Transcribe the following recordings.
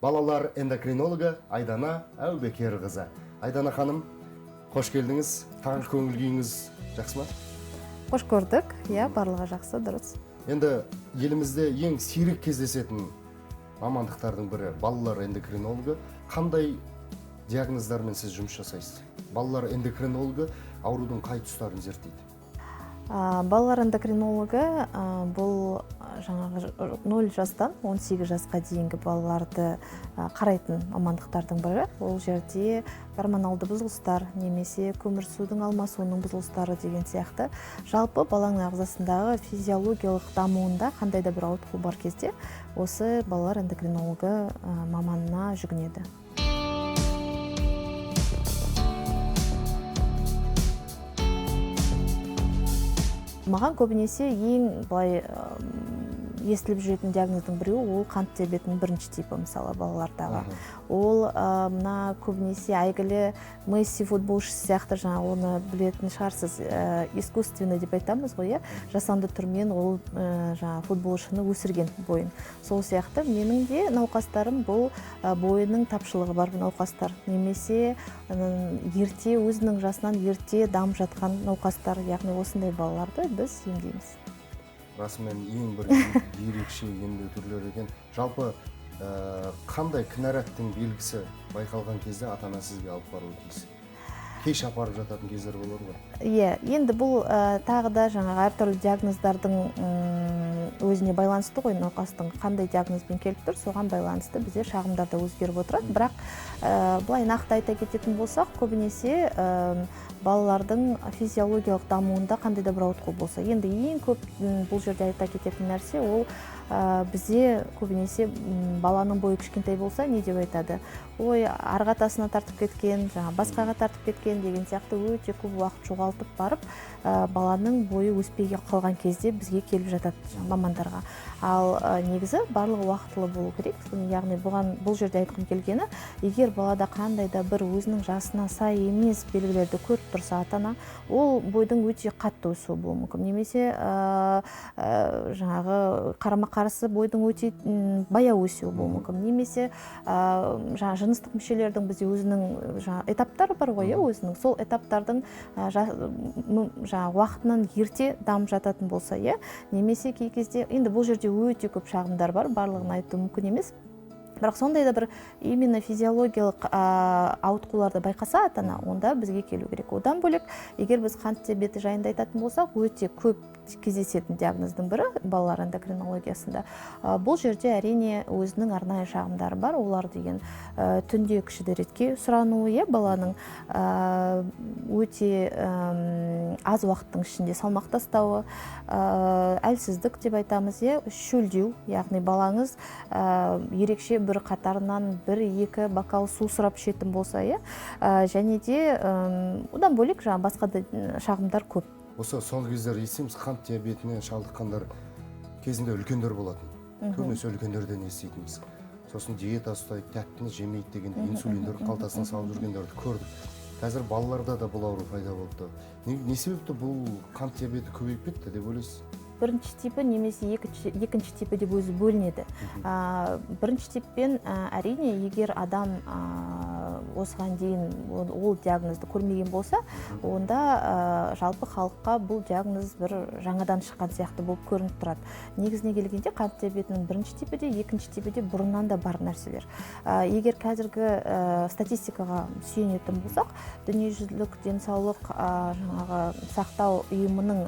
балалар эндокринологы Айдана Әубекерқызы. Айдана ханым, қош келдіңіз. Таңғы көңіл күйіңіз жақсы ма? Қош көрдік. Барлығы жақсы, дұрыс. Енді елімізде ең сирек кездесетін мамандықтардың бірі балалар эндокринологы. Қандай диагноздармен сіз жұмыс жасайсыз? Балалар эндокринологы аурудың қай тұстарын зерттейді? Балалар эндокринологы бұл жаңағы 0 жастан 18 жасқа дейінгі балаларды қарайтын мамандықтардың бірі. Ол жерде гормоналды бұзылыстар немесе көмірсудың алмасуының бұзылыстары деген сияқты жалпы баланың ағзасындағы физиологиялық дамуында қандай да бір ауытқу бар кезде осы балалар эндокринологы маманына жүгінеді. Маған көбінесе ең былай естіліп жүретін диагноздың біреуі ол қант диабетінің бірінші типі мысалы балалардағы. Ол мына көбінесе әйгілі Месси футболшысы сияқты жаңа оны білетін шығарсыз, искусственно деп айтамыз ғой, жасанды түрмен ол жаңа футболшыны өсірген бойын. Сол сияқты менің де науқастарым бұл бойының тапшылығы бар науқастар, немесе ерте өзінің жасынан ерте дамып жатқан науқастар, яғни осындай балаларды біз емдейміз. Расымен ең бір ерекше емдеу түрлері екен. Жалпы қандай кінәраттың белгісі байқалған кезде ата-ана сізге алып баруы тиіс? Кеш апарып жататын кездер болар ғой? Енді бұл тағы да жаңағы әртүрлі диагноздардың өзіне байланысты ғой, науқастың қандай диагнозбен келіп тұр, соған байланысты бізде шағымдарда өзгеріп отырады. Бірақ былай нақты айта кететін болсақ, көбінесе балалардың физиологиялық дамуында қандай да бір ауытқу болса. Енді ең көп бұл жерде айта кететін нәрсе ол бізде көбінесе баланың бойы кішкентай болса, не деп айтады? Ой, арғы атасына тартып кеткен, басқаға тартып кеткен деген сияқты өте көп уақыт жоғалтып барып, баланың бойы өспей қалған кезде бізге келіп жатады мамандарға. Ал негізі барлығы уақытылы болу керек. Яғни бұл жерде айтқым келгені, егер балада қандай да бір өзінің жасына сай емес белгілерді көріп тұрса ата-ана, ол бойдың өте қатты өсуі болуы мүмкін. Немесе жаңағы қарама-қарсы бойдың өте баяу өсуі болуы мүмкін. Немесе жыныстық мүшелердің бізде өзінің этаптары бар ғой, өзінің сол этаптардың уақытынан ерте дамып жататын болса, немесе кей кезде, енді бұл жерде өте көп шағымдар бар, барлығын айту мүмкін емес. Бірақ сондай да бір именно физиологиялық ауытқуларды байқаса ата-ана, онда бізге келу керек. Одан бөлек, егер біз қант диабеті жайында айтатын болсақ, өте көп кездесетін диагноздың бірі балалар эндокринологиясында. Бұл жерде әрине өзінің арнайы шағымдары бар. Олар деген түнде кіші дәретке сұрануы, баланың өте аз уақыттың ішінде салмақ тастауы, әлсіздік деп айтамыз, шөлдеу, яғни балаңыз ерекше бір қатарынан 1-2 бокал су сұрап ішетін болса, және де одан бөлек басқа да шағымдар көп. Осы соңғы кездер естиміз, қант диабетіне шалдыққандар кезінде үлкендер болатын. Көбінесе үлкендерден еститінбіз. Сосын диета ұстайды, тәттіні жемейді дегенде инсулиндер қалтасына салып жүргендерді көрдік. Қазір балаларда да бұл ауру пайда болды. Не себепті бұл қант диабеті көбейіп кетті деп ойлайсыз? Бірінші типі немесе екінші типі деп өзі бөлінеді. Бірінші типпен әрине, егер адам осыған дейін ол диагнозды көрмеген болса, онда жалпы халыққа бұл диагноз бір жаңадан шыққан сияқты болып көрініп тұрады. Негізіне келгенде қант диабетінің бірінші типі де, екінші типі де бұрыннан да бар нәрселер. Егер қазіргі статистикаға сүйенетін болсақ, дүниежүзілік денсаулық сақтау ұйымының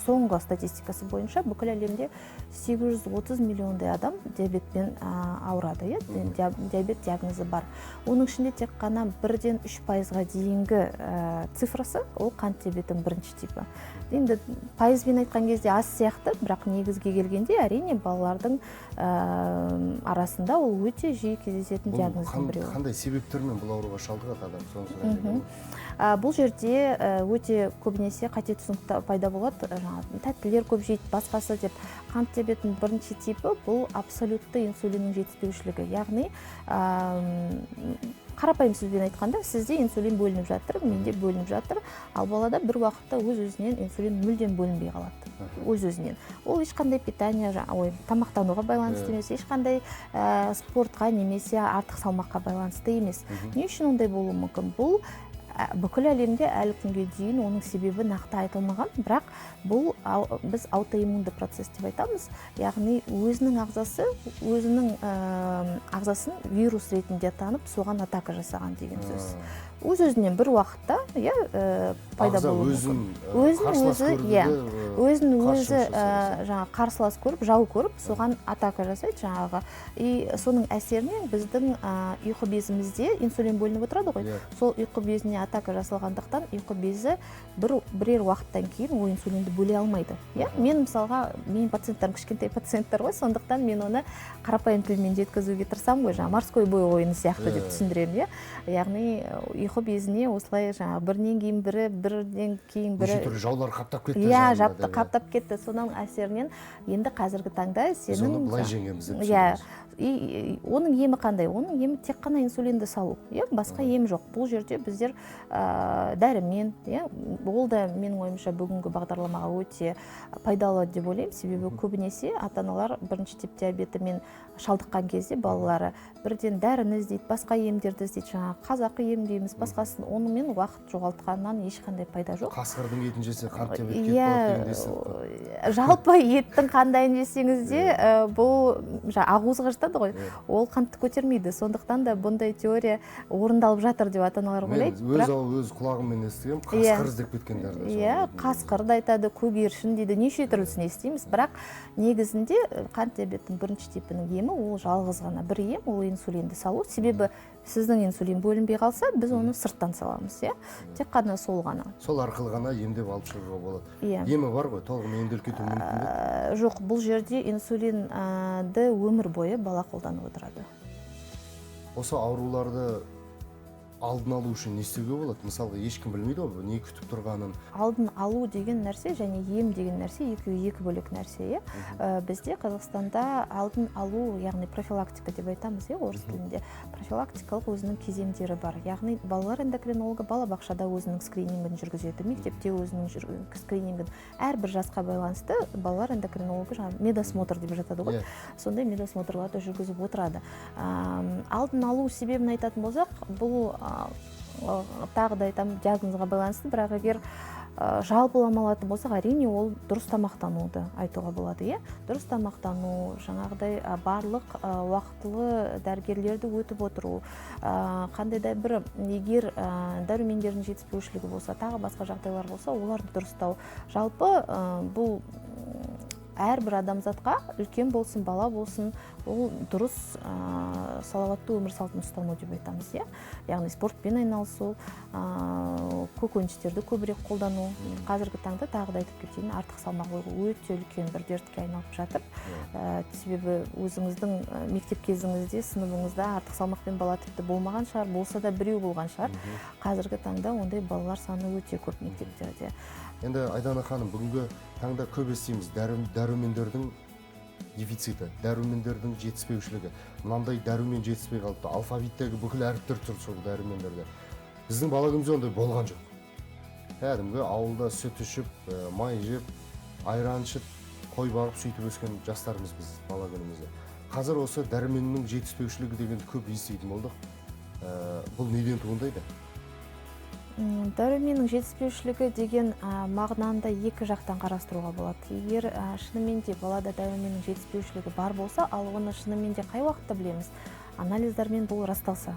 соңғы статистикасы бойынша бүкіл әлемде 830 миллиондай адам диабетпен ауырады, диабет диагнозы бар. Оның ішінде тек қана 1-3%-ға дейінгі цифрасы ол қант диабетінің бірінші типі. Енді пайызбен айтқан кезде аз сияқты, бірақ негізге келгенде әрине балалардың арасында ол өте жиі кездесетін диагноздың біреуі. Қандай себептермен бұл ауруға шалдығады адам? Бұл жерде өте көбінесе қате түсінік пайда болады. Тәттілер көп жейді, басқасы деп. Қант диабетінің бірінші типі бұл абсолютті инсулиннің жетіспеушілігі. Яғни қарапайым сөзбен айтқанда, сізде инсулин бөлініп жатыр, менде бөлініп жатыр, ал балада бір уақытта өз-өзінен инсулин мүлдем бөлінбей қалады. өз-өзінен. Ол ешқандай питание, тамақтануға байланысты емес, ешқандай спортқа немесе артық салмаққа байланысты емес. Не үшін ондай болуы мүмкін? Бұл бүкіл әлемде әлі күнге дейін оның себебі нақты айтылмаған, бірақ бұл біз аутоиммунды процесс деп айтамыз. Яғни өзінің ағзасын вирус ретінде танып, соған атака жасаған деген сөз. Өз-өзінен бір уақытта пайда болуы мүмкін. Өзін өзі қарсылас көріп, жау көріп, соған атака жасайды жаңағы. И соның әсерінен біздің ұйқы безімізде инсулин бөлініп отырады ғой. Сол ұйқы безіне атака жасалғандықтан ұйқы безі бірер уақыттан кейін ол инсулинді бөле алмайды. Мен мысалға, менің пациенттарым кішкентай пациенттер ғой, сондықтан мен оны қарапайым тілмен жеткізуге тырысамын ғой, марской бой ойыны сияқты деп түсіндіремін. Яғни ұйқы безіне осылай бірінен кейін бірі неше түрлі жаулар қаптап кетті. Қаптап кетті. Соның әсерінен енді қазіргі таңда сенің былай жеңеміз. Оның емі қандай? Оның емі тек қана инсулинді салу. Басқа ем жоқ. Бұл жерде біздер дәрімен, ол да менің ойымша бүгінгі бағдарламаға өте пайдалы деп ойлаймын. Себебі көбінесе ата-аналар бірінші тип диабетімен шалдыққан кезде балалары бірден дәріні іздейді, басқа емдерді іздейді, жаңағы қазақы ем дейміз, басқасын, онымен уақыт жоғалтқаннан ешқандай пайда жоқ. Қасқырдың етін жесе қант диабет кетіп болады деген естіп. Жалпы еттің қандайын жесеңіз де бұл ақуызға жатады ғой. Ол қантты көтермейді. Сондықтан да бұндай теория орындалып жатыр деп ата-аналар ойлайды. Өз құлағыммен естігем, қасқыр іздеп кеткендерді. Қасқырды айтады, көгершін дейді, неше түрлісін естиміз. Бірақ негізінде қант диабеттің бірінші типінің емі ол жалғыз ғана бір ем, ол инсулинді салу. Себебі сіздің инсулин бөлінбей қалса, біз оны сырттан саламыз, тек қана сол ғана. Сол арқылы ғана емдеп алып шығуға болады. Емі бар ғой, толығымен емделіп кетуі мүмкін бе? Жоқ, бұл жерде инсулинді өмір бойы бала қолданып отырады. Осы ауруларды алдын алу үшін не істеуге болады? Мысалға, ешкім білмейді ғой, не күтіп тұрғанын. Алдын алу деген нәрсе және ем деген нәрсе екі бөлек нәрсе. Бізде Қазақстанда алдын алу, яғни профилактика деп айтамыз, орыс тілінде. Профилактикалық өзінің кезеңдері бар. Яғни балалар эндокринологы балабақшада өзінің скринингін жүргізеді, мектепте өзінің скринингін. Әрбір жасқа байланысты балалар эндокринологы медосмотр деп жатады ғой. Сондай медосмотрларды жүргізіп отырады. Алдын алу себебін айтатын болсақ, бұл тағы да айтамын, диагнозға байланысты, бірақ егер жалпыламалатын болсақ, әрине ол дұрыс тамақтануды айтуға болады. Дұрыс тамақтану, жаңағыдай барлық уақытылы дәрігерлерді өтіп отыру, қандай да бір егер дәрумендердің жетіспеушілігі болса, тағы басқа жағдайлар болса, оларды дұрыстау. Жалпы бұл әрбір адамзатқа, үлкен болсын, бала болсын, ол дұрыс салауатты өмір салтын ұстану деп айтамыз. Яғни спортпен айналысу, көкөністерді көбірек қолдану. Қазіргі таңда тағы да айтып кетейін, артық салмақ өте үлкен бір дертке айналып жатыр. Себебі өзіңіздің мектеп кезіңізде, сыныбыңызда артық салмақпен бала тіпті болмаған шығар, болса да біреу болған шығар. Қазіргі таңда ондай балалар саны өте көп мектептерде. Енді Айдана ханым, бүгінгі таңда көп естиміз дәрумендердің дефициті, дәрумендердің жетіспеушілігі. Мынандай дәрумен жетіспей қалыпты. Алфавиттегі бүкіл әріптер тұр сол дәрумендерде. Біздің бала күнімізде ондай болған жоқ. Кәдімгі ауылда сүт ішіп, май жеп, айран ішіп, қой бағып сөйтіп өскен жастарымыз біз бала күнімізде. Қазір осы дәруменнің жетіспеушілігі дегенді көп еститін болдық. Бұл неден туындайды? Дәруменнің жетіспеушілігі деген мағынаны екі жақтан қарастыруға болады. Егер шынымен де балада дәруменнің жетіспеушілігі бар болса, ал оны шынымен де қай уақытта білеміз? Анализдармен бұл расталса.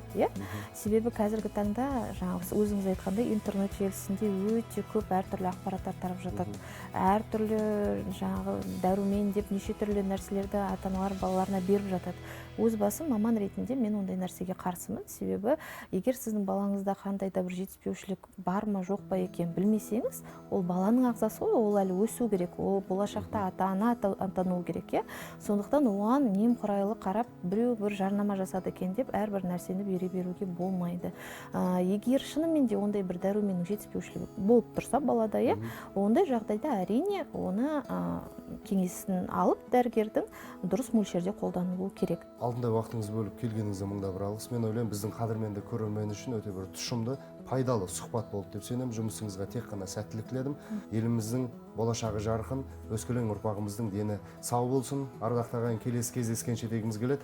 Себебі қазіргі таңда, өзіңіз айтқандай, интернет желісінде өте көп әртүрлі ақпараттар тарап жатады. Әртүрлі дәрумен деп неше түрлі нәрселерді ата-аналар балаларына беріп жатады. Өз басым маман ретінде мен ондай нәрсеге қарсымын. Себебі егер сіздің балаңызда қандай да бір жетіспеушілік бар ма жоқ па екен білмесеңіз, ол баланың ағзасы ғой, ол әлі өсу керек, ол болашақта ата-ана атану керек. Сондықтан оған немқұрайлы қарап біреу бір жарнама жасады екен деп әрбір нәрсені беруге болмайды. Егер шынымен де ондай бір дәруменнің жетіспеушілігі болып тұрса балада, ондай жағдайда әрине оны кеңесін алып дәрігердің дұрыс мөлшерде қолданылуы керек. алтындай уақытыңызды бөліп келгеніңізге мыңда бір алғыс. Мен ойлаймын, біздің қадірменді көрермен үшін өте бір тұшымды, пайдалы сұхбат болды деп сенемін. Жұмысыңызға тек қана сәттілік тіледім. Еліміздің болашағы жарқын, өскелең ұрпағымыздың дені сау болсын. Ардақтаған келесі кездескенше дегіміз келеді.